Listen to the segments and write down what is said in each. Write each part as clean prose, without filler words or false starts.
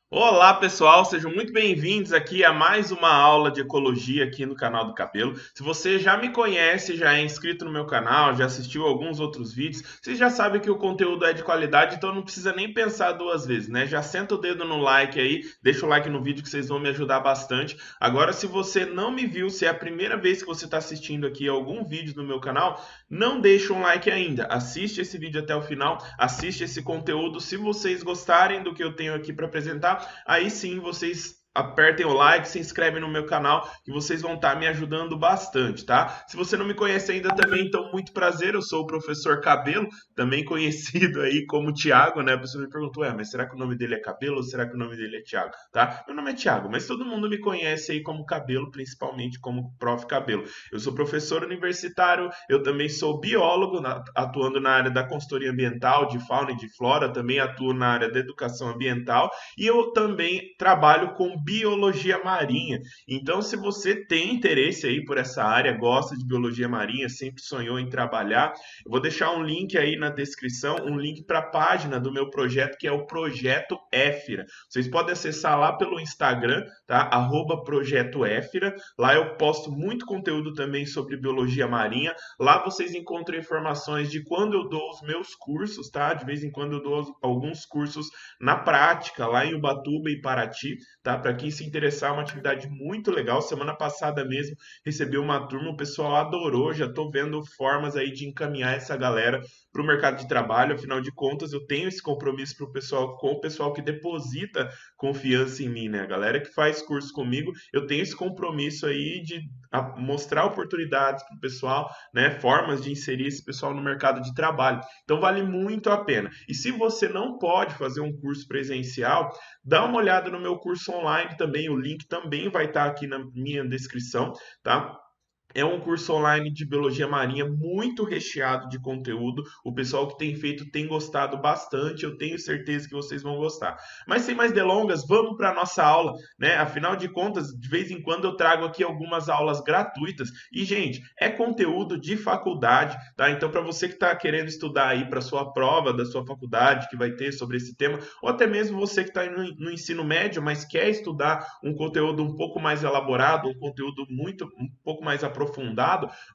Olá, pessoal, sejam muito bem-vindos aqui a mais uma aula de ecologia aqui no canal do Cabelo. Se você já me conhece, já é inscrito no meu canal, já assistiu alguns outros vídeos, você já sabe que o conteúdo é de qualidade, então não precisa nem pensar duas vezes, né? Já senta o dedo no like aí, deixa o like no vídeo que vocês vão me ajudar bastante. Agora, se você não me viu, se é a primeira vez que você está assistindo aqui algum vídeo no meu canal, não deixa um like ainda. Assiste esse vídeo até o final, assiste esse conteúdo. Se vocês gostarem do que eu tenho aqui para apresentar, aí sim vocês apertem o like, se inscrevem no meu canal que vocês vão estar me ajudando bastante, tá? Se você não me conhece ainda também, então muito prazer, eu sou o professor Cabelo, também conhecido aí como Thiago, né? A pessoa me perguntou, mas será que o nome dele é Cabelo ou será que o nome dele é Thiago, tá? Meu nome é Thiago, mas todo mundo me conhece aí como Cabelo, principalmente como Prof. Cabelo. Eu sou professor universitário, eu também sou biólogo, atuando na área da consultoria ambiental, de fauna e de flora, também atuo na área da educação ambiental e eu também trabalho com biologia marinha. Então, se você tem interesse aí por essa área, gosta de biologia marinha, sempre sonhou em trabalhar, eu vou deixar um link aí na descrição, um link para a página do meu projeto, que é o Projeto Éfira. Vocês podem acessar lá pelo Instagram, tá? @Projeto Éfira. Lá eu posto muito conteúdo também sobre biologia marinha. Lá vocês encontram informações de quando eu dou os meus cursos, tá? De vez em quando eu dou alguns cursos na prática, lá em Ubatuba e Paraty, tá? Para quem se interessar, é uma atividade muito legal. Semana passada mesmo recebi uma turma, o pessoal adorou. Já estou vendo formas aí de encaminhar essa galera para o mercado de trabalho. Afinal de contas, eu tenho esse compromisso pro pessoal, com o pessoal que deposita confiança em mim, né? A galera que faz curso comigo, eu tenho esse compromisso aí de mostrar oportunidades para o pessoal, né? Formas de inserir esse pessoal no mercado de trabalho. Então vale muito a pena. E se você não pode fazer um curso presencial, dá uma olhada no meu curso online também, o link também vai estar aqui na minha descrição, tá? É um curso online de biologia marinha muito recheado de conteúdo. O pessoal que tem feito tem gostado bastante. Eu tenho certeza que vocês vão gostar. Mas sem mais delongas, vamos para a nossa aula, né? Afinal de contas, de vez em quando eu trago aqui algumas aulas gratuitas. E, gente, é conteúdo de faculdade, tá? Então, para você que está querendo estudar aí para sua prova da sua faculdade, que vai ter sobre esse tema, ou até mesmo você que está no ensino médio, mas quer estudar um conteúdo um pouco mais elaborado, um conteúdo um pouco mais aprofundado,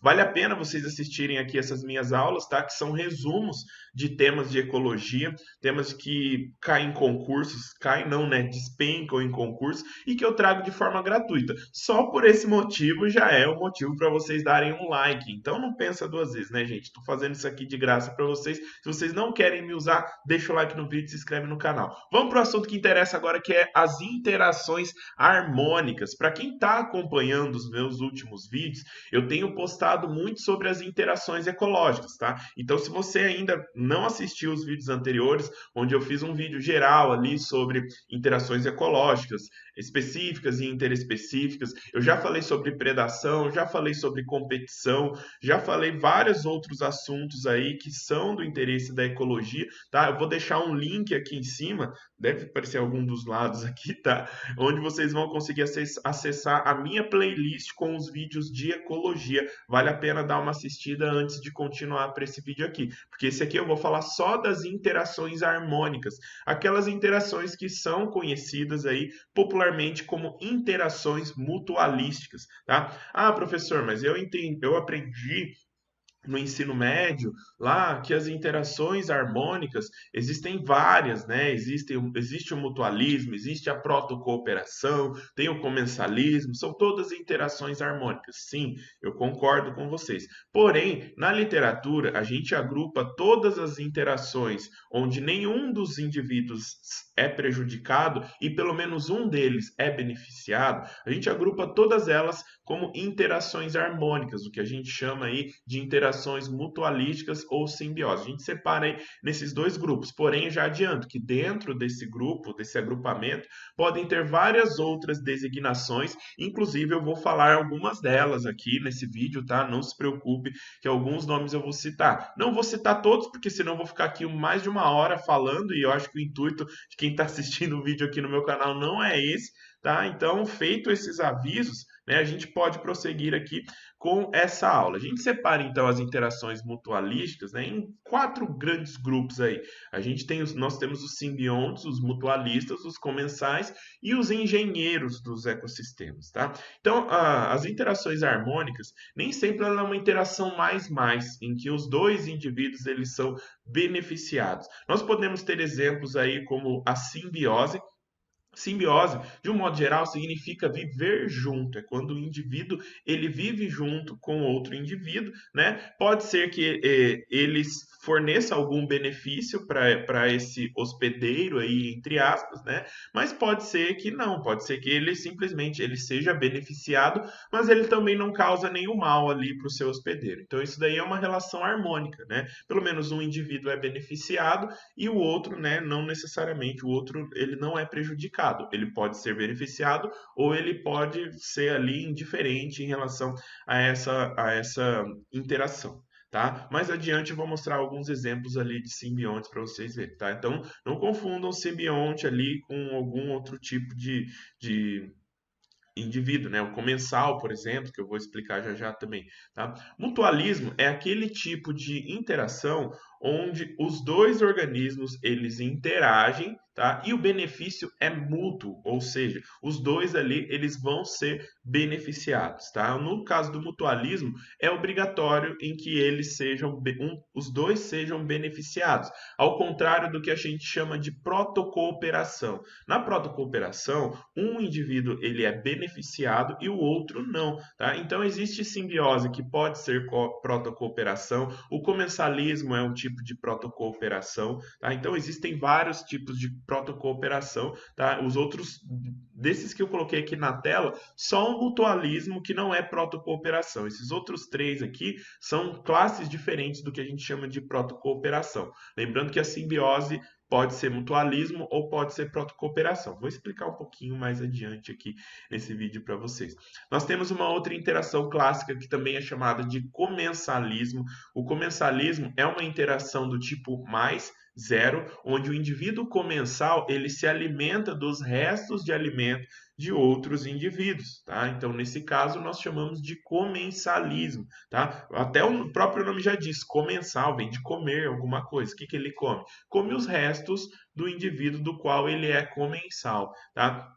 vale a pena vocês assistirem aqui essas minhas aulas, tá? Que são resumos de temas de ecologia, temas que caem em concursos, caem não, né? Despencam em concursos e que eu trago de forma gratuita. Só por esse motivo já é um motivo para vocês darem um like. Então não pensa duas vezes, né, gente? Estou fazendo isso aqui de graça para vocês. Se vocês não querem me usar, deixa o like no vídeo e se inscreve no canal. Vamos para o assunto que interessa agora, que é as interações harmônicas. Para quem está acompanhando os meus últimos vídeos, eu tenho postado muito sobre as interações ecológicas, tá? Então, se você ainda não assistiu os vídeos anteriores, onde eu fiz um vídeo geral ali sobre interações ecológicas, específicas e interespecíficas, eu já falei sobre predação, já falei sobre competição, já falei vários outros assuntos aí que são do interesse da ecologia, tá? Eu vou deixar um link aqui em cima, deve aparecer algum dos lados aqui, tá? Onde vocês vão conseguir acessar a minha playlist com os vídeos de ecologia. Vale a pena dar uma assistida antes de continuar para esse vídeo aqui, porque esse aqui eu vou falar só das interações harmônicas, aquelas interações que são conhecidas aí popularmente como interações mutualísticas, tá? Ah, professor, mas eu entendi, eu aprendi no ensino médio, lá que as interações harmônicas existem várias, né? Existe o mutualismo, existe a protocooperação, tem o comensalismo, são todas interações harmônicas. Sim, eu concordo com vocês. Porém, na literatura, a gente agrupa todas as interações onde nenhum dos indivíduos é prejudicado e pelo menos um deles é beneficiado, a gente agrupa todas elas como interações harmônicas, o que a gente chama aí de interações mutualísticas ou simbiose. A gente separa aí nesses dois grupos, porém já adianto que dentro desse grupo, desse agrupamento, podem ter várias outras designações, inclusive eu vou falar algumas delas aqui nesse vídeo, tá? Não se preocupe que alguns nomes eu vou citar. Não vou citar todos, porque senão eu vou ficar aqui mais de uma hora falando, e eu acho que o intuito de quem está assistindo o vídeo aqui no meu canal não é esse, tá? Então, feito esses avisos, né, a gente pode prosseguir aqui com essa aula. A gente separa então as interações mutualísticas, né, em 4 grandes grupos aí. Nós temos os simbiontes, os mutualistas, os comensais e os engenheiros dos ecossistemas, tá? Então, as interações harmônicas nem sempre ela é uma interação mais, em que os dois indivíduos eles são beneficiados. Nós podemos ter exemplos aí como a simbiose. Simbiose, de um modo geral, significa viver junto. É quando o indivíduo ele vive junto com outro indivíduo, né? Pode ser que eles forneça algum benefício para esse hospedeiro aí, entre aspas, né? Mas pode ser que não, pode ser que ele simplesmente ele seja beneficiado, mas ele também não causa nenhum mal ali para o seu hospedeiro. Então isso daí é uma relação harmônica, né? Pelo menos um indivíduo é beneficiado e o outro, né, não necessariamente, o outro ele não é prejudicado, ele pode ser beneficiado ou ele pode ser ali indiferente em relação a essa interação. Tá? Mais adiante eu vou mostrar alguns exemplos ali de simbiontes para vocês verem, tá? Então não confundam simbionte ali com algum outro tipo de indivíduo, né? O comensal, por exemplo, que eu vou explicar já já também, tá? Mutualismo é aquele tipo de interação onde os dois organismos eles interagem, tá? E o benefício é mútuo, ou seja, os dois ali eles vão ser beneficiados, tá? No caso do mutualismo, é obrigatório em que eles sejam os dois sejam beneficiados, ao contrário do que a gente chama de protocooperação. Na protocooperação, um indivíduo ele é beneficiado e o outro não, tá? Então existe simbiose que pode ser protocooperação, o comensalismo é um tipo de protocooperação, tá? Então existem vários tipos de protocooperação, tá? Os outros desses que eu coloquei aqui na tela, só um mutualismo que não é protocooperação. Esses outros 3 aqui são classes diferentes do que a gente chama de protocooperação. Lembrando que a simbiose pode ser mutualismo ou pode ser protocooperação. Vou explicar um pouquinho mais adiante aqui nesse vídeo para vocês. Nós temos uma outra interação clássica que também é chamada de comensalismo. O comensalismo é uma interação do tipo mais zero, onde o indivíduo comensal ele se alimenta dos restos de alimento de outros indivíduos, tá? Então, nesse caso, nós chamamos de comensalismo, tá? Até o próprio nome já diz, comensal, vem de comer alguma coisa. O que que ele come? Come os restos do indivíduo do qual ele é comensal, tá?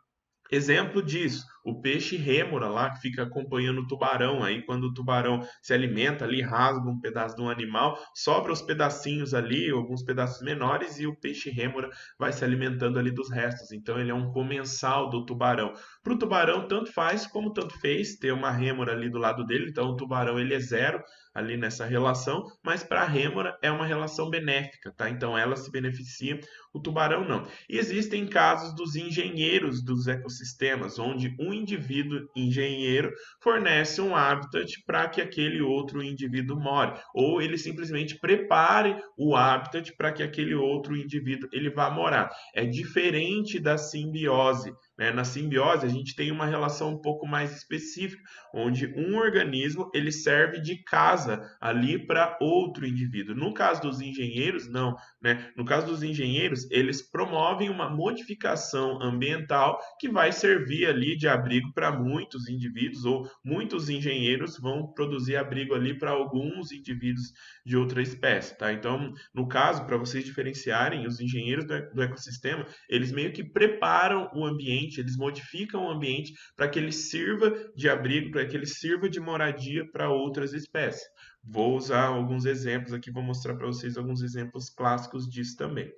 Exemplo disso, o peixe rêmora lá, que fica acompanhando o tubarão, aí quando o tubarão se alimenta ali, rasga um pedaço de um animal, sobra os pedacinhos ali, alguns pedaços menores, e o peixe rêmora vai se alimentando ali dos restos. Então ele é um comensal do tubarão. Para o tubarão, tanto faz como tanto fez ter uma rêmora ali do lado dele, então o tubarão ele é zero ali nessa relação, mas para a rêmora é uma relação benéfica, tá? Então ela se beneficia, o tubarão não. E existem casos dos engenheiros dos ecossistemas, onde um indivíduo engenheiro fornece um habitat para que aquele outro indivíduo more, ou ele simplesmente prepare o habitat para que aquele outro indivíduo ele vá morar. É diferente da simbiose, né? Na simbiose a gente tem uma relação um pouco mais específica, onde um organismo ele serve de casa ali para outro indivíduo. No caso dos engenheiros, não, né? No caso dos engenheiros, eles promovem uma modificação ambiental que vai servir ali de abrigo para muitos indivíduos, ou muitos engenheiros vão produzir abrigo ali para alguns indivíduos de outra espécie, tá? Então, no caso, para vocês diferenciarem, os engenheiros do ecossistema, eles meio que preparam o ambiente, eles modificam o ambiente para que ele sirva de abrigo, para que ele sirva de moradia para outras espécies. Vou usar alguns exemplos aqui, vou mostrar para vocês alguns exemplos clássicos disso também.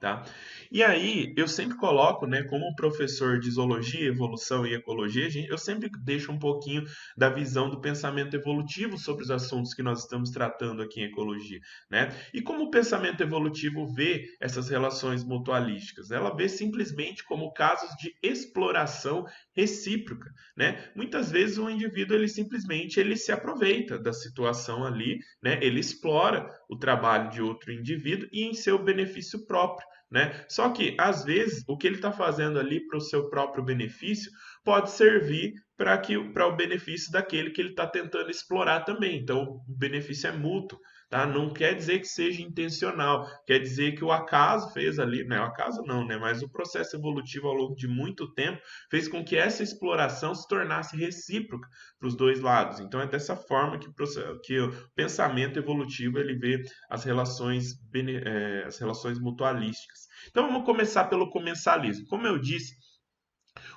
Tá? E aí, eu sempre coloco, né, como professor de zoologia, evolução e ecologia, eu sempre deixo um pouquinho da visão do pensamento evolutivo sobre os assuntos que nós estamos tratando aqui em ecologia, né? E como o pensamento evolutivo vê essas relações mutualísticas? Ela vê simplesmente como casos de exploração recíproca, né? Muitas vezes o indivíduo ele simplesmente ele se aproveita da situação ali, né? Ele explora o trabalho de outro indivíduo e em seu benefício próprio, né? Só que, às vezes, o que ele está fazendo ali para o seu próprio benefício pode servir para o benefício daquele que ele está tentando explorar também. Então, o benefício é mútuo. tá? Não quer dizer que seja intencional, quer dizer que o acaso fez ali, né? O acaso não, né? Mas o processo evolutivo ao longo de muito tempo fez com que essa exploração se tornasse recíproca para os dois lados. Então é dessa forma que o pensamento evolutivo ele vê as relações mutualísticas. Então vamos começar pelo comensalismo. Como eu disse,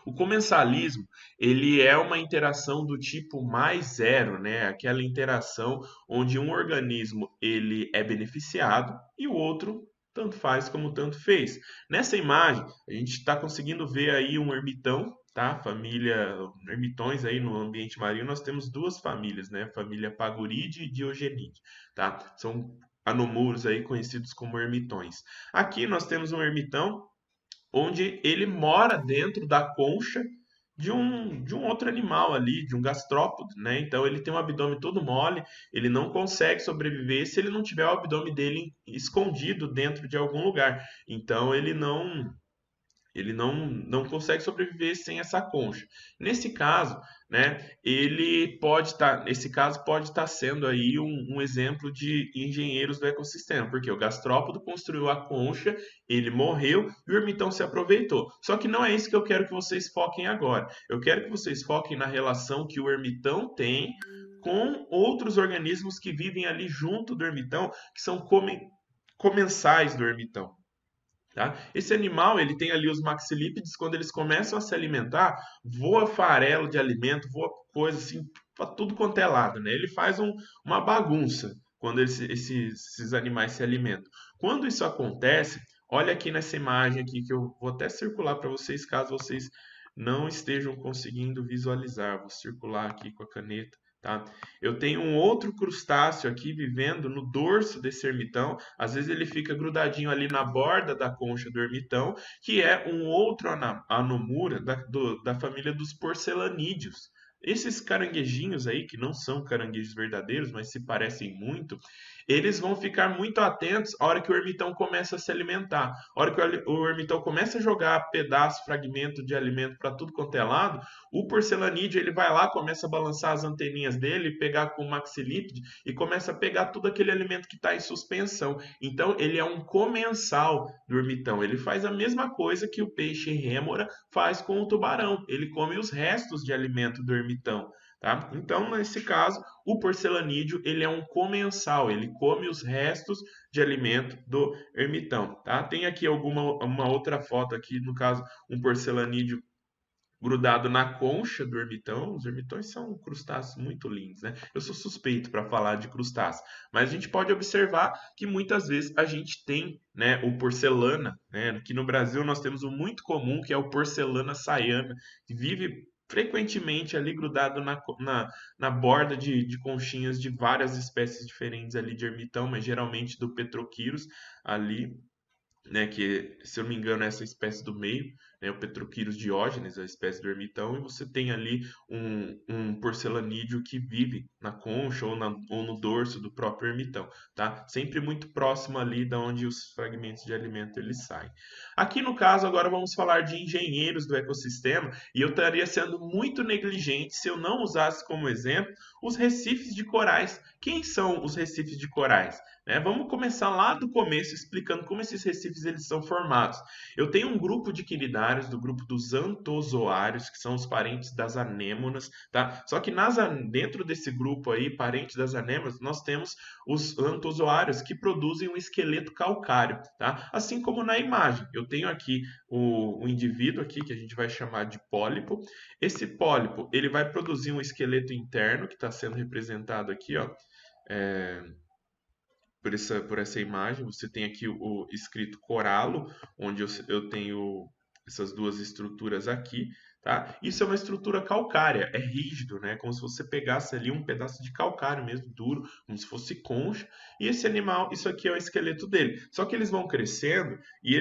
o comensalismo, ele é uma interação do tipo mais zero, né? Aquela interação onde um organismo ele é beneficiado e o outro tanto faz como tanto fez. Nessa imagem, a gente está conseguindo ver aí um ermitão, tá? Família ermitões aí no ambiente marinho, nós temos duas famílias, né? Família Paguride e Diogenide, tá? São anomuros aí conhecidos como ermitões. Aqui nós temos um ermitão onde ele mora dentro da concha de um outro animal ali, de um gastrópodo, né? Então ele tem um abdômen todo mole, ele não consegue sobreviver se ele não tiver o abdômen dele escondido dentro de algum lugar. Então ele não consegue sobreviver sem essa concha. Nesse caso, né, esse caso pode estar sendo aí um exemplo de engenheiros do ecossistema, porque o gastrópodo construiu a concha, ele morreu e o ermitão se aproveitou. Só que não é isso que eu quero que vocês foquem agora. Eu quero que vocês foquem na relação que o ermitão tem com outros organismos que vivem ali junto do ermitão, que são comensais do ermitão. Tá? Esse animal ele tem ali os maxilípedes, quando eles começam a se alimentar, voa farelo de alimento, voa coisa assim, para tudo quanto é lado. Né? Ele faz uma bagunça quando esses animais se alimentam. Quando isso acontece, olha aqui nessa imagem aqui que eu vou até circular para vocês, caso vocês não estejam conseguindo visualizar. Vou circular aqui com a caneta. Tá? Eu tenho um outro crustáceo aqui vivendo no dorso desse ermitão. Às vezes ele fica grudadinho ali na borda da concha do ermitão, que é um outro anomura da família dos porcelanídeos. Esses caranguejinhos aí, que não são caranguejos verdadeiros, mas se parecem muito, eles vão ficar muito atentos a hora que o ermitão começa a se alimentar. A hora que o ermitão começa a jogar pedaço, fragmento de alimento para tudo quanto é lado, o porcelanídeo ele vai lá, começa a balançar as anteninhas dele, pegar com o maxilípede e começa a pegar todo aquele alimento que está em suspensão. Então ele é um comensal do ermitão. Ele faz a mesma coisa que o peixe rêmora faz com o tubarão. Ele come os restos de alimento do ermitão. Tá? Então, nesse caso, o porcelanídeo ele é um comensal, ele come os restos de alimento do ermitão. Tá? Tem aqui uma outra foto aqui, no caso, um porcelanídeo grudado na concha do ermitão. Os ermitões são crustáceos muito lindos, né? Eu sou suspeito para falar de crustáceos, mas a gente pode observar que muitas vezes a gente tem, né, o porcelana, né? Aqui no Brasil nós temos um muito comum que é o porcelana saiana, que vive frequentemente ali grudado na borda de conchinhas de várias espécies diferentes ali de ermitão, mas geralmente do Petroquirus ali, né, que, se eu não me engano, é essa espécie do meio, né, o Petroquirus diógenes, a espécie do ermitão, e você tem ali um porcelanídeo que vive na concha ou no dorso do próprio ermitão, tá? Sempre muito próximo ali da onde os fragmentos de alimento eles saem. Aqui no caso, agora vamos falar de engenheiros do ecossistema, e eu estaria sendo muito negligente se eu não usasse como exemplo os recifes de corais. Quem são os recifes de corais? Né? Vamos começar lá do começo explicando como esses recifes eles são formados. Eu tenho um grupo de quinidários, do grupo dos antozoários, que são os parentes das anêmonas, tá? Só que dentro desse grupo aí, parentes das anêmonas, nós temos os antozoários que produzem um esqueleto calcário, tá? Assim como na imagem. Eu tenho aqui o indivíduo aqui, que a gente vai chamar de pólipo. Esse pólipo, ele vai produzir um esqueleto interno, que está sendo representado aqui, ó. Por essa imagem, você tem aqui o escrito coralo, onde eu tenho essas duas estruturas aqui, tá? Isso é uma estrutura calcária, é rígido, né? Como se você pegasse ali um pedaço de calcário mesmo, duro, como se fosse concha. E esse animal, isso aqui é o esqueleto dele. Só que eles vão crescendo e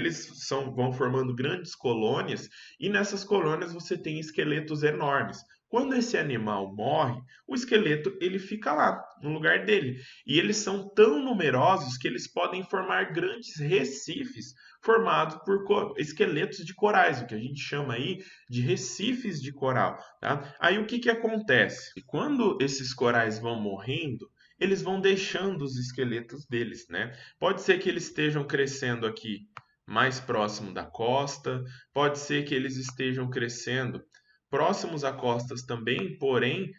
vão formando grandes colônias, e nessas colônias você tem esqueletos enormes. Quando esse animal morre, o esqueleto ele fica lá, no lugar dele. E eles são tão numerosos que eles podem formar grandes recifes formados por esqueletos de corais, o que a gente chama aí de recifes de coral. Tá? Aí o que acontece? Quando esses corais vão morrendo, eles vão deixando os esqueletos deles, né? Pode ser que eles estejam crescendo aqui mais próximo da costa, pode ser que eles estejam crescendo próximos a costas também, porém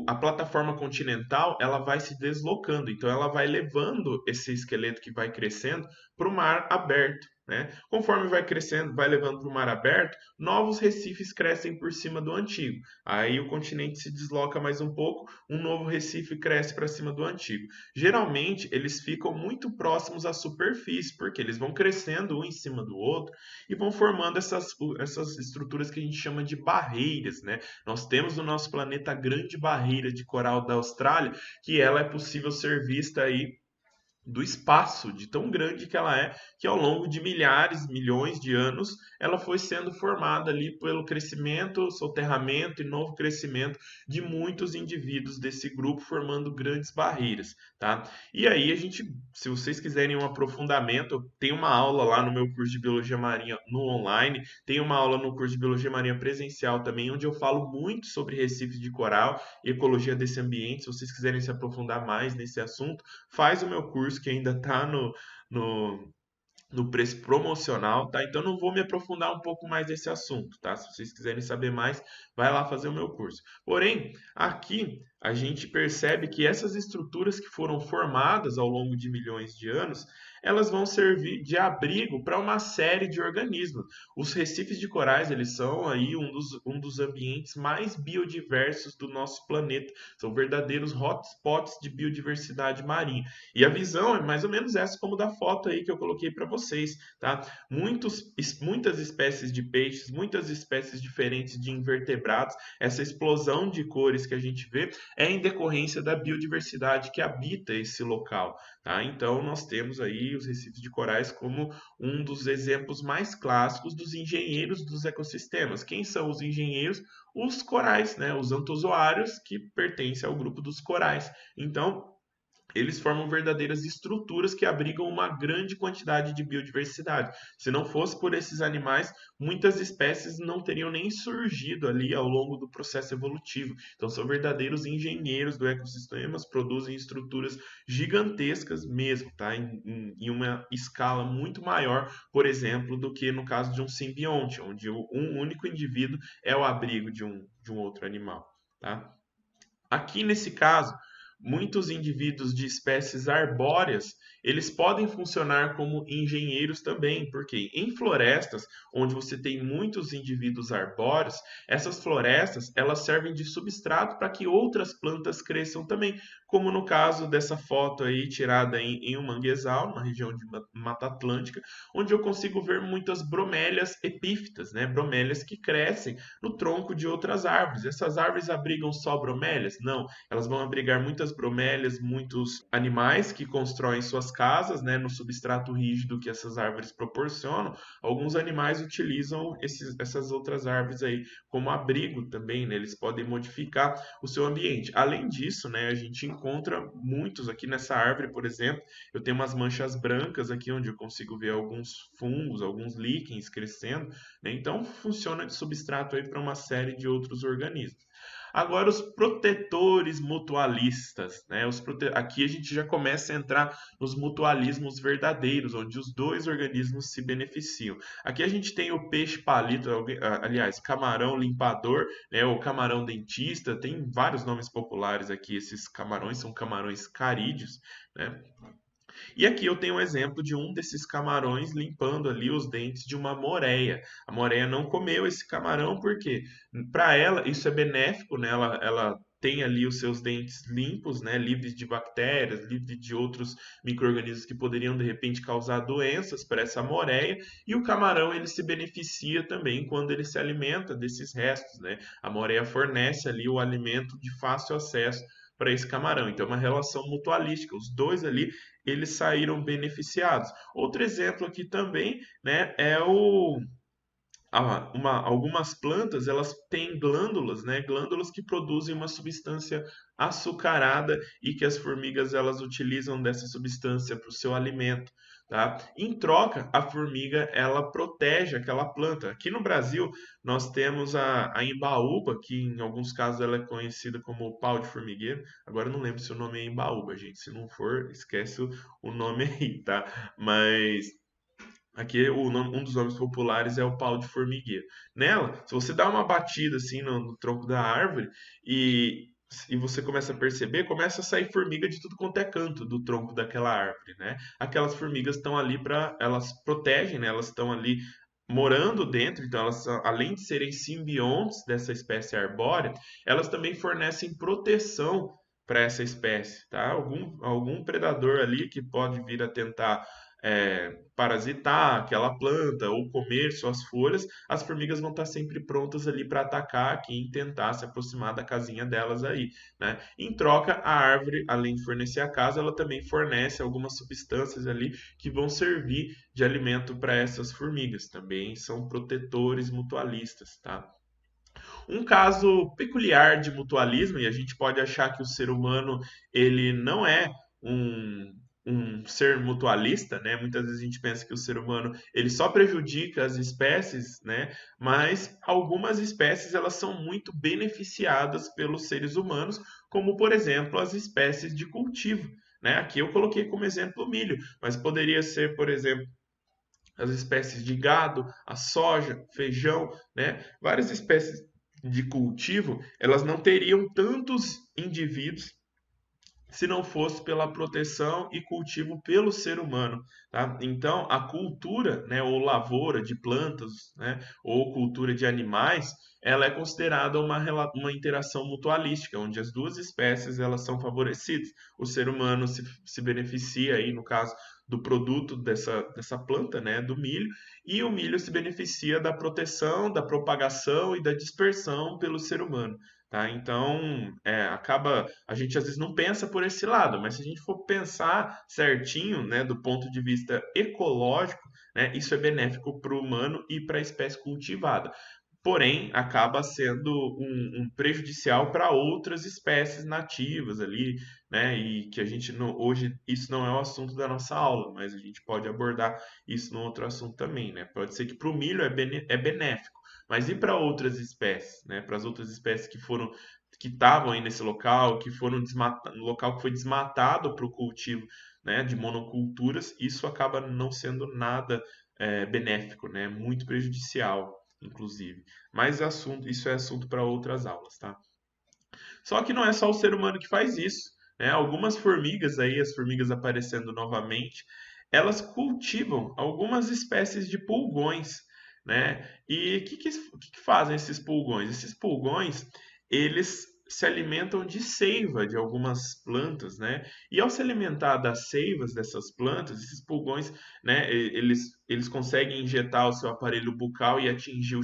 a plataforma continental ela vai se deslocando, então ela vai levando esse esqueleto que vai crescendo para o mar aberto. Né? Conforme vai crescendo, vai levando para o mar aberto, novos recifes crescem por cima do antigo. Aí o continente se desloca mais um pouco, um novo recife cresce para cima do antigo. Geralmente eles ficam muito próximos à superfície, porque eles vão crescendo um em cima do outro e vão formando essas estruturas que a gente chama de barreiras, né? Nós temos no nosso planeta a grande barreira de coral da Austrália, que ela é possível ser vista aí do espaço, de tão grande que ela é, que ao longo de milhares, milhões de anos, ela foi sendo formada ali pelo crescimento, soterramento e novo crescimento de muitos indivíduos desse grupo, formando grandes barreiras, tá? E aí a gente, se vocês quiserem um aprofundamento, tem uma aula lá no meu curso de Biologia Marinha no online, tem uma aula no curso de Biologia Marinha presencial também, onde eu falo muito sobre recifes de coral e ecologia desse ambiente. Se vocês quiserem se aprofundar mais nesse assunto, faz o meu curso que ainda está no, no preço promocional, tá? Então não vou me aprofundar um pouco mais nesse assunto, tá? Se vocês quiserem saber mais, vai lá fazer o meu curso. Porém, aqui a gente percebe que essas estruturas que foram formadas ao longo de milhões de anos, elas vão servir de abrigo para uma série de organismos. Os recifes de corais, eles são aí um dos ambientes mais biodiversos do nosso planeta. São verdadeiros hotspots de biodiversidade marinha. E a visão é mais ou menos essa como da foto aí que eu coloquei para vocês, tá? Muitas espécies de peixes, muitas espécies diferentes de invertebrados, essa explosão de cores que a gente vê é em decorrência da biodiversidade que habita esse local, tá? Então nós temos aí os recifes de corais como um dos exemplos mais clássicos dos engenheiros dos ecossistemas. Quem são os engenheiros? Os corais, né? Os antozoários que pertencem ao grupo dos corais. Então, eles formam verdadeiras estruturas que abrigam uma grande quantidade de biodiversidade. Se não fosse por esses animais, muitas espécies não teriam nem surgido ali ao longo do processo evolutivo. Então, são verdadeiros engenheiros do ecossistema, produzem estruturas gigantescas mesmo, tá? Em uma escala muito maior, por exemplo, do que no caso de um simbionte, onde um único indivíduo é o abrigo de um outro animal, tá? Aqui nesse caso, muitos indivíduos de espécies arbóreas, eles podem funcionar como engenheiros também, porque em florestas, onde você tem muitos indivíduos arbóreos, essas florestas, elas servem de substrato para que outras plantas cresçam também, como no caso dessa foto aí tirada em um manguezal, numa região de Mata Atlântica, onde eu consigo ver muitas bromélias epífitas, né? Bromélias que crescem no tronco de outras árvores. Essas árvores abrigam só bromélias? Não, elas vão abrigar muitas bromélias, muitos animais que constroem suas casas, né, no substrato rígido que essas árvores proporcionam. Alguns animais utilizam essas outras árvores aí como abrigo também, né? Eles podem modificar o seu ambiente. Além disso, né, a gente encontra muitos aqui nessa árvore, por exemplo, eu tenho umas manchas brancas aqui onde eu consigo ver alguns fungos, alguns líquens crescendo, né? Então funciona de substrato aí para uma série de outros organismos. Agora, os protetores mutualistas, né? Aqui a gente já começa a entrar nos mutualismos verdadeiros, onde os dois organismos se beneficiam. Aqui a gente tem o peixe palito, aliás, camarão limpador, né? O camarão dentista, tem vários nomes populares aqui. Esses camarões são camarões carídeos, né? E aqui eu tenho um exemplo de um desses camarões limpando ali os dentes de uma moreia. A moreia não comeu esse camarão porque, para ela, isso é benéfico, né? Ela tem ali os seus dentes limpos, né? Livres de bactérias, livres de outros micro-organismos que poderiam, de repente, causar doenças para essa moreia. E o camarão, ele se beneficia também quando ele se alimenta desses restos, né? A moreia fornece ali o alimento de fácil acesso para esse camarão. Então, é uma relação mutualística. Os dois ali eles saíram beneficiados. Outro exemplo aqui também, né, é algumas plantas elas têm glândulas, né, glândulas que produzem uma substância açucarada e que as formigas elas utilizam dessa substância para o seu alimento. tá? Em troca, a formiga ela protege aquela planta. Aqui no Brasil, nós temos a embaúba, que em alguns casos ela é conhecida como pau de formigueiro. Agora eu não lembro se o nome é embaúba, gente. Se não for, esquece o nome aí, tá? Mas aqui um dos nomes populares é o pau de formigueiro. Nela, se você dá uma batida assim no tronco da árvore e, e você começa a perceber, começa a sair formiga de tudo quanto é canto do tronco daquela árvore, né? Aquelas formigas estão ali para, elas protegem, né? Elas estão ali morando dentro, então elas, além de serem simbiontes dessa espécie arbórea, elas também fornecem proteção para essa espécie, tá? Algum predador ali que pode vir a tentar parasitar aquela planta ou comer suas folhas, as formigas vão estar sempre prontas ali para atacar quem tentar se aproximar da casinha delas aí, né? Em troca, a árvore, além de fornecer a casa, ela também fornece algumas substâncias ali que vão servir de alimento para essas formigas. Também são protetores mutualistas, tá? Um caso peculiar de mutualismo, e a gente pode achar que o ser humano ele não é um, um ser mutualista, né? Muitas vezes a gente pensa que o ser humano ele só prejudica as espécies, né? Mas algumas espécies elas são muito beneficiadas pelos seres humanos, como por exemplo as espécies de cultivo. Né? Aqui eu coloquei como exemplo o milho, mas poderia ser, por exemplo, as espécies de gado, a soja, feijão, né? Várias espécies de cultivo, elas não teriam tantos indivíduos se não fosse pela proteção e cultivo pelo ser humano, tá? Então, a cultura, né, ou lavoura de plantas, né, ou cultura de animais, ela é considerada uma interação mutualística, onde as duas espécies elas são favorecidas. O ser humano se beneficia aí, no caso, do produto dessa planta, né, do milho, e o milho se beneficia da proteção, da propagação e da dispersão pelo ser humano. Tá? Então, acaba, a gente às vezes não pensa por esse lado, mas se a gente for pensar certinho, né, do ponto de vista ecológico, né, isso é benéfico para o humano e para a espécie cultivada. Porém, acaba sendo um prejudicial para outras espécies nativas ali, né? E que a gente não, hoje isso não é o assunto da nossa aula, mas a gente pode abordar isso no outro assunto também, né? Pode ser que para o milho é benéfico, mas e para outras espécies, né? Para as outras espécies que estavam aí nesse local, que foram no local que foi desmatado para o cultivo, né? De monoculturas, isso acaba não sendo nada benéfico, né? Muito prejudicial, inclusive. Mas isso é assunto para outras aulas, tá? Só que não é só o ser humano que faz isso, né? Algumas formigas aí, as formigas aparecendo novamente, elas cultivam algumas espécies de pulgões, né? E o que fazem esses pulgões? Esses pulgões, eles se alimentam de seiva de algumas plantas, né? E ao se alimentar das seivas dessas plantas, esses pulgões, né, eles conseguem injetar o seu aparelho bucal e atingir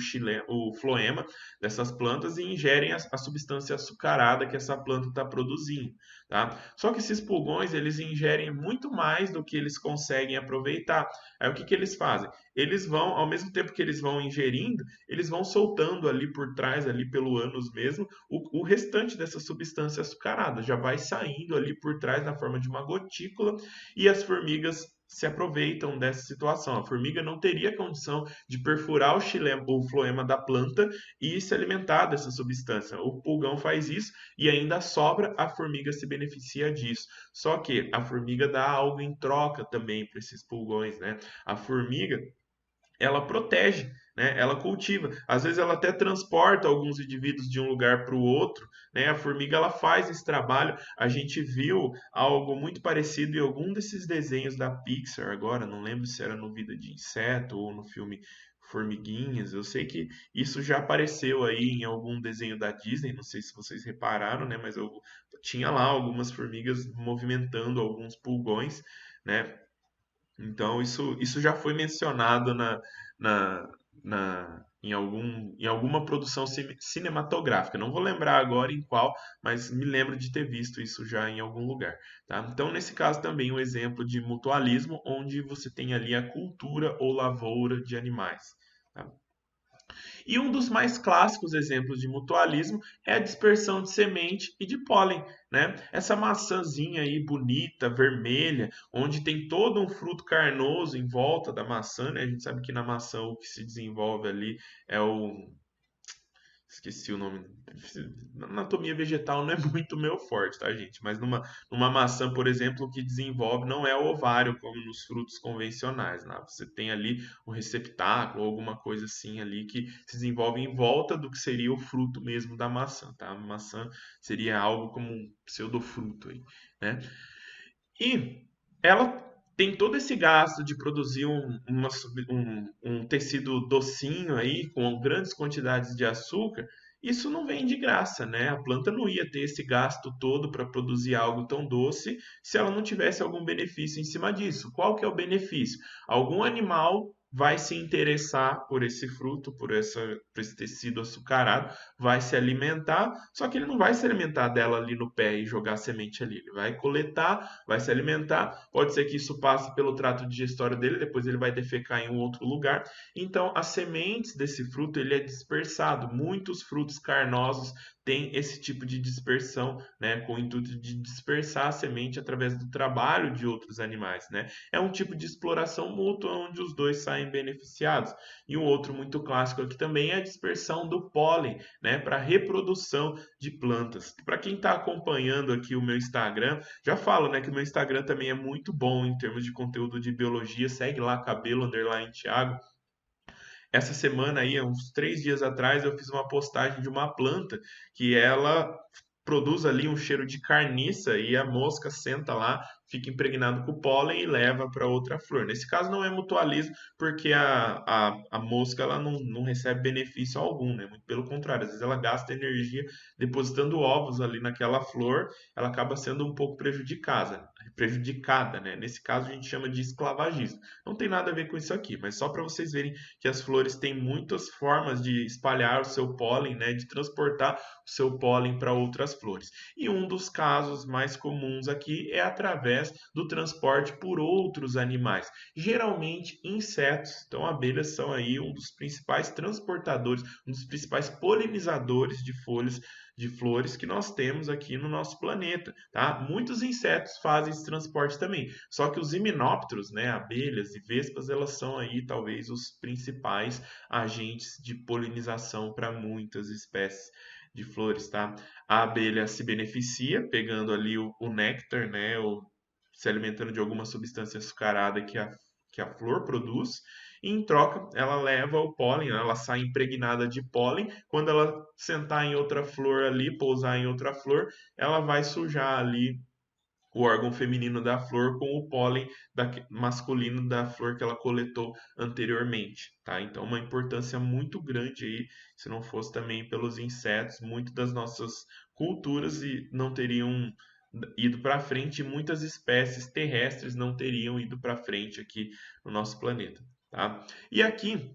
o floema dessas plantas e ingerem a substância açucarada que essa planta está produzindo, tá? Só que esses pulgões, eles ingerem muito mais do que eles conseguem aproveitar. Aí o que eles fazem? Eles vão, ao mesmo tempo que eles vão ingerindo, eles vão soltando ali por trás, ali pelo ânus mesmo, o restante dessa substância açucarada. Já vai saindo ali por trás na forma de uma gotícula e as formigas se aproveitam dessa situação. A formiga não teria condição de perfurar o floema da planta e se alimentar dessa substância. O pulgão faz isso e ainda sobra, a formiga se beneficia disso. Só que a formiga dá algo em troca também para esses pulgões, né? A formiga ela protege, né? Ela cultiva. Às vezes ela até transporta alguns indivíduos de um lugar para o outro, né? A formiga ela faz esse trabalho. A gente viu algo muito parecido em algum desses desenhos da Pixar agora, não lembro se era no Vida de Inseto ou no filme Formiguinhas. Eu sei que isso já apareceu aí em algum desenho da Disney, não sei se vocês repararam, né? Mas eu tinha lá algumas formigas movimentando alguns pulgões, né? Então, isso já foi mencionado na, em alguma produção cinematográfica. Não vou lembrar agora em qual, mas me lembro de ter visto isso já em algum lugar. Tá? Então, nesse caso, também um exemplo de mutualismo, onde você tem ali a cultura ou lavoura de animais. Tá? E um dos mais clássicos exemplos de mutualismo é a dispersão de semente e de pólen, né? Essa maçãzinha aí bonita, vermelha, onde tem todo um fruto carnoso em volta da maçã, né? A gente sabe que na maçã o que se desenvolve ali é o esqueci o nome. Anatomia vegetal não é muito meu forte, tá, gente? Mas numa maçã, por exemplo, o que desenvolve não é o ovário, como nos frutos convencionais, né? Você tem ali um receptáculo ou alguma coisa assim ali que se desenvolve em volta do que seria o fruto mesmo da maçã, tá? A maçã seria algo como um pseudofruto aí, né? E ela tem todo esse gasto de produzir um tecido docinho aí, com grandes quantidades de açúcar. Isso não vem de graça, né? A planta não ia ter esse gasto todo para produzir algo tão doce se ela não tivesse algum benefício em cima disso. Qual que é o benefício? Algum animal vai se interessar por esse fruto, por esse tecido açucarado, vai se alimentar, só que ele não vai se alimentar dela ali no pé e jogar a semente ali. Ele vai coletar, vai se alimentar. Pode ser que isso passe pelo trato digestório dele, depois ele vai defecar em um outro lugar. Então, as sementes desse fruto ele é dispersado. Muitos frutos carnosos têm esse tipo de dispersão, né, com o intuito de dispersar a semente através do trabalho de outros animais, né? É um tipo de exploração mútua onde os dois saem beneficiados. E um outro muito clássico aqui também é a dispersão do pólen, né, para reprodução de plantas. Para quem está acompanhando aqui o meu Instagram, já falo, né, que o meu Instagram também é muito bom em termos de conteúdo de biologia. Segue lá, cabelo underline Thiago. Essa semana aí, uns 3 dias atrás, eu fiz uma postagem de uma planta que ela produz ali um cheiro de carniça e a mosca senta lá, fica impregnado com o pólen e leva para outra flor. Nesse caso não é mutualismo, porque a mosca ela não recebe benefício algum, né? Muito pelo contrário, às vezes ela gasta energia depositando ovos ali naquela flor, ela acaba sendo um pouco prejudicada, né? Nesse caso a gente chama de esclavagismo. Não tem nada a ver com isso aqui, mas só para vocês verem que as flores têm muitas formas de espalhar o seu pólen, né? De transportar o seu pólen para outras flores. E um dos casos mais comuns aqui é através do transporte por outros animais, geralmente insetos. Então, abelhas são aí um dos principais transportadores, um dos principais polinizadores de folhas de flores que nós temos aqui no nosso planeta, tá? Muitos insetos fazem esse transporte também. Só que os himenópteros, né, abelhas e vespas, elas são aí talvez os principais agentes de polinização para muitas espécies de flores, tá? A abelha se beneficia pegando ali o néctar, né, se alimentando de alguma substância açucarada que a flor produz, e em troca ela leva o pólen, né, ela sai impregnada de pólen. Quando ela sentar em outra flor ali, pousar em outra flor, ela vai sujar ali o órgão feminino da flor com o pólen masculino da flor que ela coletou anteriormente, tá? Então, uma importância muito grande aí, se não fosse também pelos insetos, muitas das nossas culturas não teriam ido para frente, e muitas espécies terrestres não teriam ido para frente aqui no nosso planeta, tá? E aqui,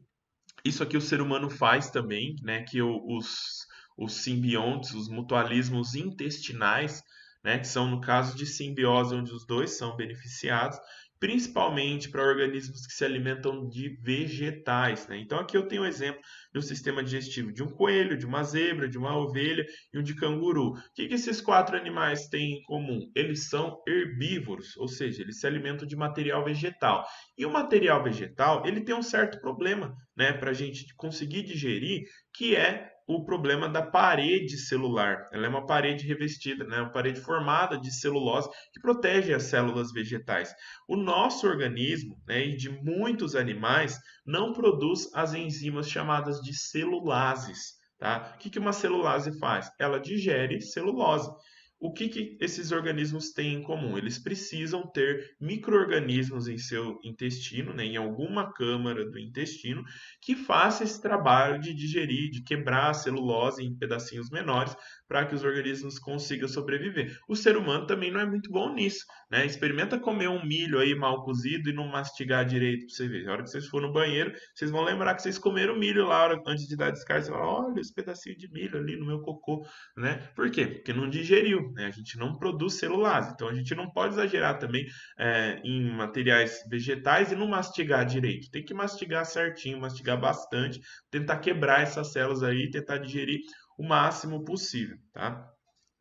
isso aqui o ser humano faz também, né? Que os simbiontes, os mutualismos intestinais, né? Que são no caso de simbiose onde os dois são beneficiados, principalmente para organismos que se alimentam de vegetais, né? Então aqui eu tenho um exemplo do sistema digestivo de um coelho, de uma zebra, de uma ovelha e um de canguru. O que esses 4 animais têm em comum? Eles são herbívoros, ou seja, eles se alimentam de material vegetal. E o material vegetal, ele tem um certo problema, né, para a gente conseguir digerir, que é o problema da parede celular. Ela é uma parede revestida, né, uma parede formada de celulose que protege as células vegetais. O nosso organismo, né, e de muitos animais, não produz as enzimas chamadas de celulases. Tá? O que uma celulase faz? Ela digere celulose. O que esses organismos têm em comum? Eles precisam ter micro-organismos em seu intestino, né, em alguma câmara do intestino, que faça esse trabalho de digerir, de quebrar a celulose em pedacinhos menores, para que os organismos consigam sobreviver. O ser humano também não é muito bom nisso, né? Experimenta comer um milho aí mal cozido e não mastigar direito para você ver. A hora que vocês for no banheiro, vocês vão lembrar que vocês comeram milho lá antes de dar descarga. Você fala, olha esse pedacinho de milho ali no meu cocô, né? Por quê? Porque não digeriu. bio, né? A gente não produz celulase, então a gente não pode exagerar também em materiais vegetais e não mastigar direito. Tem que mastigar certinho, mastigar bastante, tentar quebrar essas células aí, tentar digerir o máximo possível, tá?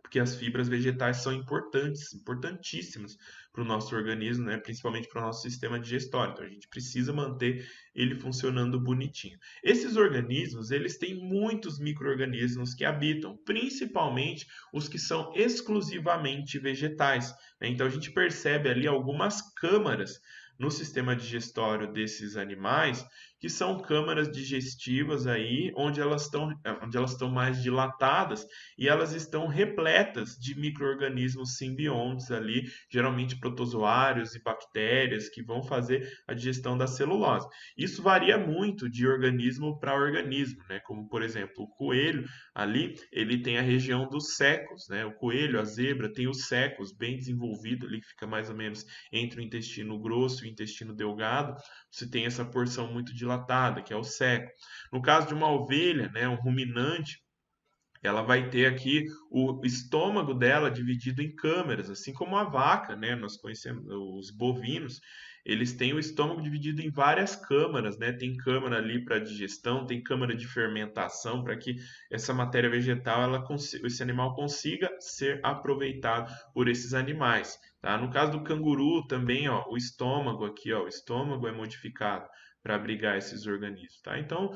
Porque as fibras vegetais são importantes, importantíssimas para o nosso organismo, né? Principalmente para o nosso sistema digestório. Então a gente precisa manter ele funcionando bonitinho. Esses organismos, eles têm muitos micro-organismos que habitam, principalmente os que são exclusivamente vegetais, né? Então a gente percebe ali algumas câmaras no sistema digestório desses animais, que são câmaras digestivas aí, onde elas estão mais dilatadas e elas estão repletas de micro-organismos simbiontes ali, geralmente protozoários e bactérias que vão fazer a digestão da celulose. Isso varia muito de organismo para organismo, né? Como por exemplo, o coelho ali, ele tem a região dos céculos, né? O coelho, a zebra tem os céculos bem desenvolvido ali, que fica mais ou menos entre o intestino grosso e o intestino delgado. Você tem essa porção muito dilatada, que é o seco. No caso de uma ovelha, né, um ruminante, ela vai ter aqui o estômago dela dividido em câmeras, assim como a vaca, né? Nós conhecemos os bovinos, eles têm o estômago dividido em várias câmaras, né? Tem câmara ali para digestão, tem câmara de fermentação para que essa matéria vegetal, esse animal consiga ser aproveitado por esses animais, tá? No caso do canguru também, ó, o estômago aqui, ó, o estômago é modificado para abrigar esses organismos, tá? Então,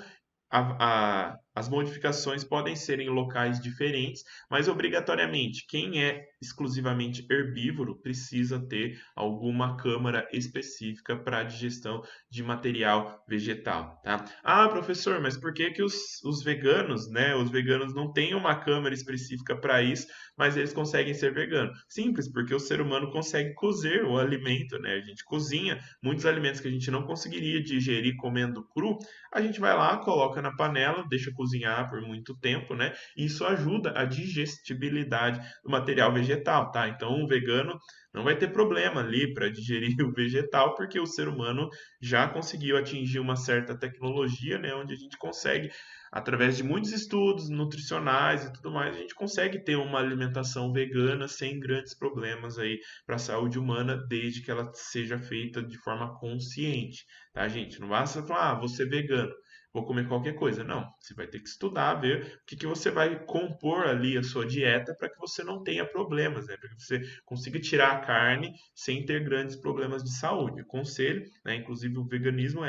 as modificações podem ser em locais diferentes, mas obrigatoriamente quem é exclusivamente herbívoro precisa ter alguma câmara específica para a digestão de material vegetal, tá? Ah, professor, mas por que que os veganos, né? Os veganos não têm uma câmara específica para isso, mas eles conseguem ser veganos? Simples, porque o ser humano consegue cozer o alimento, né? A gente cozinha muitos alimentos que a gente não conseguiria digerir comendo cru, a gente vai lá, coloca na panela, deixa cozinhar por muito tempo, né? E isso ajuda a digestibilidade do material vegetal, tá? Então, o vegano não vai ter problema ali para digerir o vegetal, porque o ser humano já conseguiu atingir uma certa tecnologia, né? Onde a gente consegue, através de muitos estudos nutricionais e tudo mais, a gente consegue ter uma alimentação vegana sem grandes problemas aí para a saúde humana, desde que ela seja feita de forma consciente, tá, gente? Não basta falar, vou ser vegano, vou comer qualquer coisa. Não, você vai ter que estudar, ver o que que você vai compor ali a sua dieta para que você não tenha problemas, né? Para que você consiga tirar a carne sem ter grandes problemas de saúde. O conselho, né? Inclusive o veganismo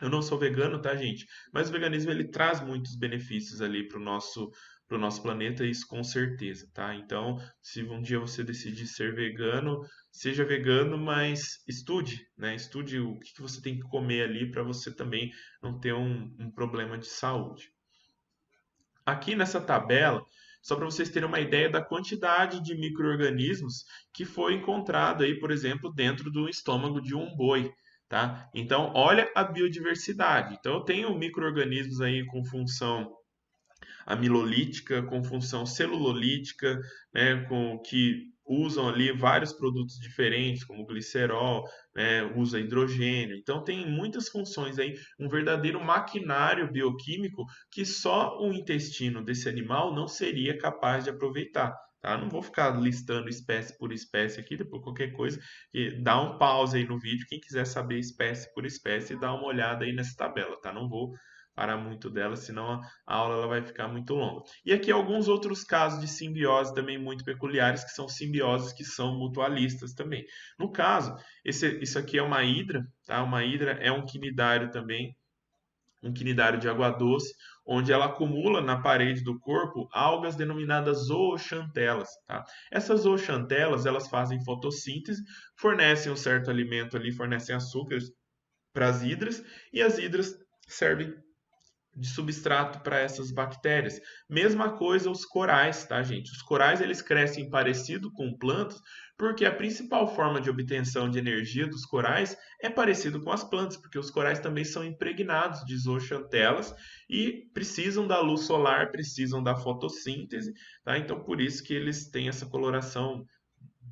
eu não sou vegano, tá, gente? Mas o veganismo ele traz muitos benefícios ali para o nosso planeta, isso com certeza, tá? Então, se um dia você decidir ser vegano, seja vegano, mas estude, né? Estude o que que você tem que comer ali para você também não ter um problema de saúde. Aqui nessa tabela, só para vocês terem uma ideia da quantidade de micro-organismos que foi encontrado aí, por exemplo, dentro do estômago de um boi, tá? Então, olha a biodiversidade. Então, eu tenho micro-organismos aí com função amilolítica, com função celulolítica, né, que usam ali vários produtos diferentes, como glicerol, né, usa hidrogênio. Então tem muitas funções aí, um verdadeiro maquinário bioquímico que só o intestino desse animal não seria capaz de aproveitar. Tá? Não vou ficar listando espécie por espécie aqui, depois qualquer coisa, dá um pause aí no vídeo, quem quiser saber espécie por espécie, dá uma olhada aí nessa tabela, tá? Não vou parar muito dela, senão a aula ela vai ficar muito longa. E aqui alguns outros casos de simbiose também muito peculiares, que são simbioses que são mutualistas também. No caso, isso aqui é uma hidra, tá? Uma hidra é um quinidário também, um quinidário de água doce, onde ela acumula na parede do corpo algas denominadas zooxantelas, tá? Essas zooxantelas, elas fazem fotossíntese, fornecem um certo alimento ali, fornecem açúcares para as hidras, e as hidras servem de substrato para essas bactérias. Mesma coisa os corais, tá, gente? Os corais eles crescem parecido com plantas, porque a principal forma de obtenção de energia dos corais é parecido com as plantas, porque os corais também são impregnados de zooxantelas e precisam da luz solar, precisam da fotossíntese, tá? Então por isso que eles têm essa coloração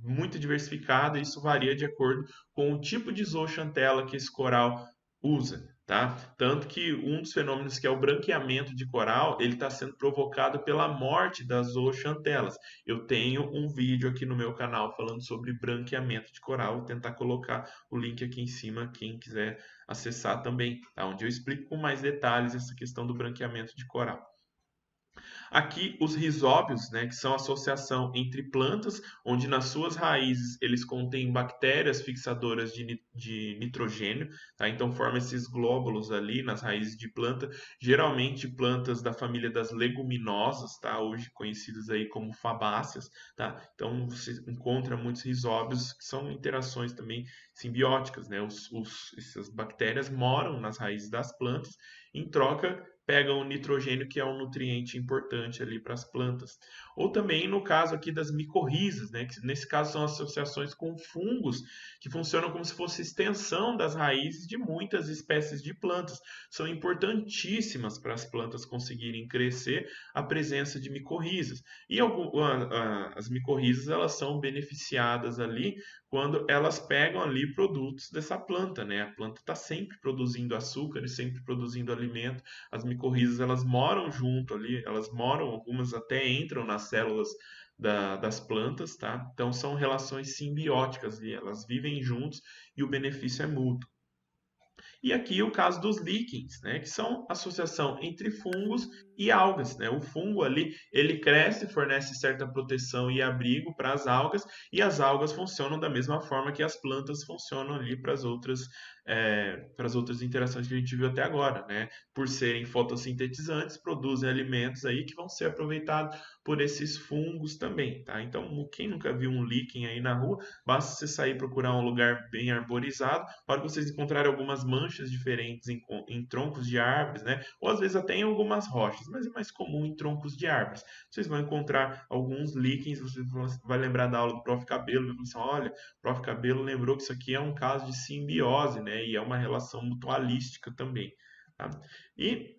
muito diversificada, e isso varia de acordo com o tipo de zooxantela que esse coral usa, tá? Tanto que um dos fenômenos que é o branqueamento de coral, ele está sendo provocado pela morte das zooxantelas. Eu tenho um vídeo aqui no meu canal falando sobre branqueamento de coral, vou tentar colocar o link aqui em cima, quem quiser acessar também, tá? Onde eu explico com mais detalhes essa questão do branqueamento de coral. Aqui, os rizóbios, né, que são a associação entre plantas, onde nas suas raízes eles contêm bactérias fixadoras de nitrogênio, tá? Então forma esses glóbulos ali nas raízes de planta, geralmente plantas da família das leguminosas, tá? Hoje conhecidas aí como fabáceas, tá? Então você encontra muitos rizóbios que são interações também simbióticas, né? Essas bactérias moram nas raízes das plantas, em troca pegam o nitrogênio, que é um nutriente importante ali para as plantas. Ou também no caso aqui das micorrizas, né, que nesse caso são associações com fungos que funcionam como se fosse extensão das raízes de muitas espécies de plantas. São importantíssimas para as plantas conseguirem crescer a presença de micorrizas. E as micorrizas elas são beneficiadas ali quando elas pegam ali produtos dessa planta, né? A planta está sempre produzindo açúcar e sempre produzindo alimento. As micorrizas elas moram junto ali, elas moram, algumas até entram nas células das plantas, tá? Então são relações simbióticas e elas vivem juntos e o benefício é mútuo. E aqui o caso dos líquens, né, que são associação entre fungos e algas, né? O fungo ali, ele cresce, fornece certa proteção e abrigo para as algas, e as algas funcionam da mesma forma que as plantas funcionam ali para as outras interações que a gente viu até agora, né? Por serem fotossintetizantes, produzem alimentos aí que vão ser aproveitados por esses fungos também, tá? Então, quem nunca viu um líquen aí na rua, basta você sair procurar um lugar bem arborizado, para vocês encontrarem algumas manchas diferentes em troncos de árvores, né? Ou às vezes até em algumas rochas, mas é mais comum em troncos de árvores. Vocês vão encontrar alguns líquens, você vai lembrar da aula do Prof. Cabelo, vai falar assim, olha, o Prof. Cabelo lembrou que isso aqui é um caso de simbiose, né? E é uma relação mutualística também, tá? E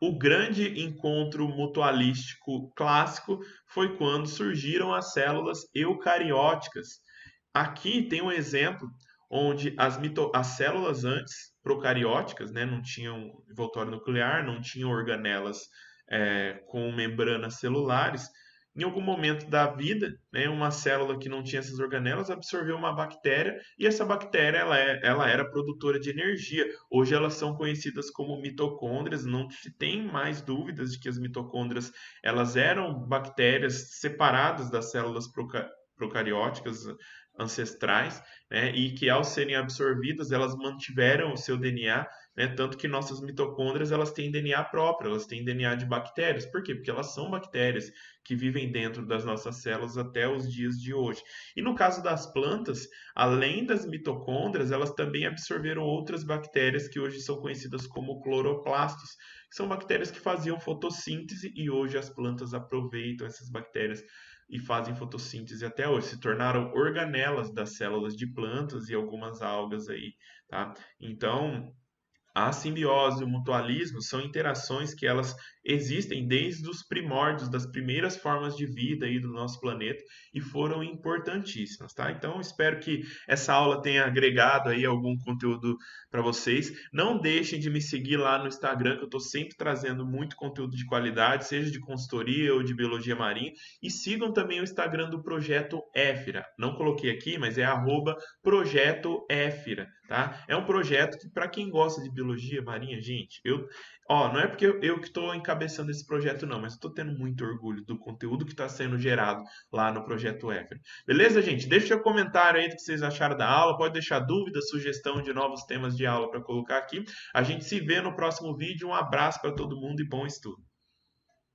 o grande encontro mutualístico clássico foi quando surgiram as células eucarióticas. Aqui tem um exemplo onde as células antes procarióticas, né, não tinham envoltório nuclear, não tinham organelas com membranas celulares. Em algum momento da vida, né, uma célula que não tinha essas organelas absorveu uma bactéria e essa bactéria ela era produtora de energia. Hoje elas são conhecidas como mitocôndrias. Não se tem mais dúvidas de que as mitocôndrias elas eram bactérias separadas das células procarióticas ancestrais, né, e que ao serem absorvidas elas mantiveram o seu DNA, né, tanto que nossas mitocôndrias elas têm DNA próprio, elas têm DNA de bactérias. Por quê? Porque elas são bactérias que vivem dentro das nossas células até os dias de hoje. E no caso das plantas, além das mitocôndrias, elas também absorveram outras bactérias que hoje são conhecidas como cloroplastos, que são bactérias que faziam fotossíntese e hoje as plantas aproveitam essas bactérias e fazem fotossíntese até hoje. Se tornaram organelas das células de plantas e algumas algas aí, tá? Então, a simbiose e o mutualismo são interações que elas existem desde os primórdios, das primeiras formas de vida aí do nosso planeta e foram importantíssimas, tá? Então, espero que essa aula tenha agregado aí algum conteúdo para vocês. Não deixem de me seguir lá no Instagram, que eu estou sempre trazendo muito conteúdo de qualidade, seja de consultoria ou de biologia marinha. E sigam também o Instagram do Projeto Éfira. Não coloquei aqui, mas é @Projeto Éfira, tá? É um projeto que, para quem gosta de biologia marinha, gente, não é porque eu que estou encabeçando esse projeto, não, mas estou tendo muito orgulho do conteúdo que está sendo gerado lá no Projeto Éfira. Beleza, gente? Deixa seu comentário aí do que vocês acharam da aula, pode deixar dúvida, sugestão de novos temas de aula para colocar aqui. A gente se vê no próximo vídeo. Um abraço para todo mundo e bom estudo.